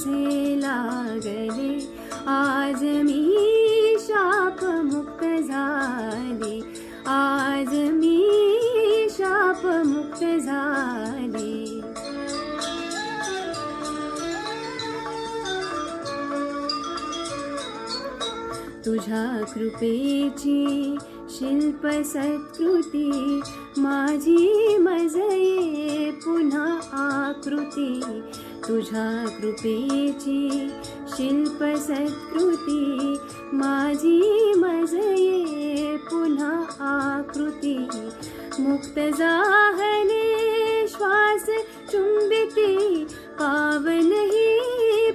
माझे लागले, आज मी शापमुक्त झाले, आज मी शापमुक्त झाले. तुझ्या कृपेची शिल्प सत्कृती, माझी मजये पुन्हा आकृती. तुझ्या कृपेची शिल्प सत्कृती, माझी मजये पुन्हा आकृती. मुक्त झाले श्वास चुंबिती, पावन ही